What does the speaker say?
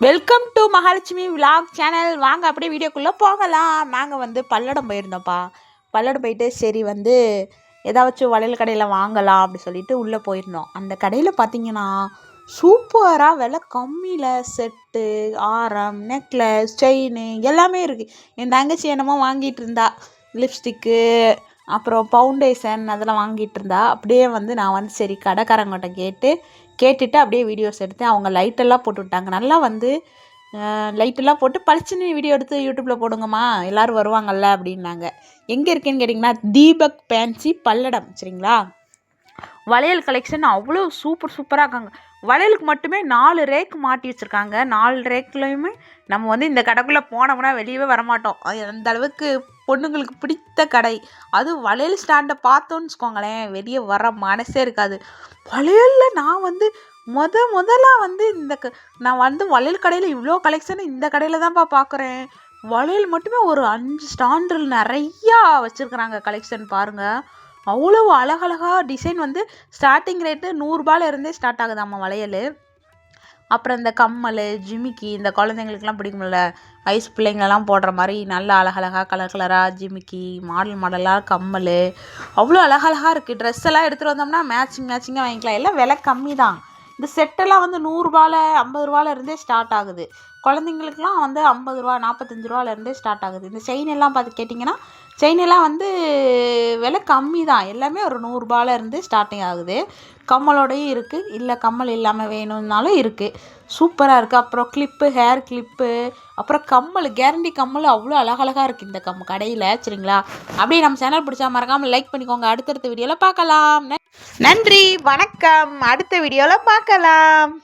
Welcome to Mahalakshmi vlog channel. வாங்க அப்படியே வீடியோக்குள்ளே போகலாம். நாங்கள் வந்து பல்லடம் போயிருந்தோம்ப்பா. பல்லடம் போயிட்டு சரி வந்து ஏதாச்சும் வளையல் கடையில் வாங்கலாம் அப்படி சொல்லிட்டு உள்ளே போயிருந்தோம். அந்த கடையில் பார்த்தீங்கன்னா சூப்பராக விலை கம்மியில் செட்டு, ஆரம், நெக்லஸ், செயின் எல்லாமே இருக்குது. என் தங்கச்சி என்னமோ வாங்கிட்டு இருந்தா, லிப்ஸ்டிக்கு அப்புறம் ஃபவுண்டேஷன் அதெல்லாம் வாங்கிட்டு இருந்தா. அப்படியே வந்து நான் வந்து சரி கடைக்காரங்கிட்ட கேட்டுட்டு அப்படியே வீடியோஸ் எடுத்தேன். அவங்க லைட்டெல்லாம் போட்டு விட்டாங்க. நல்லா வந்து லைட்டெல்லாம் போட்டு பளிச்சுன்னு வீடியோ எடுத்து யூடியூப்பில் போடுங்கம்மா, எல்லோரும் வருவாங்கள்ல அப்படின்னாங்க. எங்கே இருக்கேன்னு கேட்டிங்கன்னா தீபக் ஃபேன்சி பல்லடம், சரிங்களா. வளையல் கலெக்ஷன் அவ்வளோ சூப்பராக இருக்காங்க. வளையலுக்கு மட்டுமே 4 ரேக் மாட்டி வச்சுருக்காங்க. 4 ரேக்லேயுமே நம்ம வந்து இந்த கடைக்குள்ளே போனோம்னா வெளியவே வரமாட்டோம். அந்த அளவுக்கு பொண்ணுங்களுக்கு பிடித்த கடை. அதுவும் வளையல் ஸ்டாண்டை பார்த்தோன்னு வச்சுக்கோங்களேன், வெளியே வர மனசே இருக்காது. வளையலில் நான் வந்து முதலாக வந்து நான் வந்து வளையல் கடையில் இவ்வளோ கலெக்ஷன் இந்த கடையில் தான்ப்பா பார்க்குறேன். வளையல் மட்டுமே ஒரு 5 ஸ்டாண்டில் நிறையா வச்சுருக்குறாங்க கலெக்ஷன் பாருங்கள். அவ்வளோ அழகழகாக டிசைன் வந்து ஸ்டார்டிங் ரேட்டு 100 இருந்தே ஸ்டார்ட் ஆகுதாம்மா வளையல். அப்புறம் இந்த கம்மல், ஜிமிக்கி, இந்த குழந்தைங்களுக்குலாம் பிடிக்கும்ல, வயசு பிள்ளைங்களெல்லாம் போடுற மாதிரி நல்ல அழகழகாக கலராக ஜிமிக்கி, மாடலாக கம்மல், அவ்வளோ அழகழகாக இருக்குது. ட்ரெஸ் எல்லாம் எடுத்துகிட்டு வந்தோம்னா மேட்சிங்காக வாங்கிக்கலாம். எல்லாம் விலை கம்மி தான். இந்த செட்டெல்லாம் வந்து 100 50 இருந்தே ஸ்டார்ட் ஆகுது. குழந்தைங்களுக்குலாம் வந்து 50 45 இருந்தே ஸ்டார்ட் ஆகுது. இந்த செயின் எல்லாம் பார்த்து கேட்டிங்கன்னா செயின் எல்லாம் வந்து விலை கம்மி தான். எல்லாமே ஒரு 100 இருந்து ஸ்டார்டிங் ஆகுது. கம்மலோடையும் இருக்குது, இல்லை கம்மல் இல்லாமல் வேணும்னாலும் இருக்குது. சூப்பராக இருக்குது. அப்புறம் கிளிப்பு, ஹேர் கிளிப்பு, அப்புறம் கம்மல், கேரண்டி கம்மல் அவ்வளோ அழகழகாக இருக்குது இந்த கடையில், சரிங்களா. அப்படியே நம்ம சேனல் பிடிச்சா மறக்காமல் லைக் பண்ணிக்கோங்க. அடுத்தடுத்த வீடியோவில் பார்க்கலாம். நன்றி, வணக்கம். அடுத்த வீடியோவில் பார்க்கலாம்.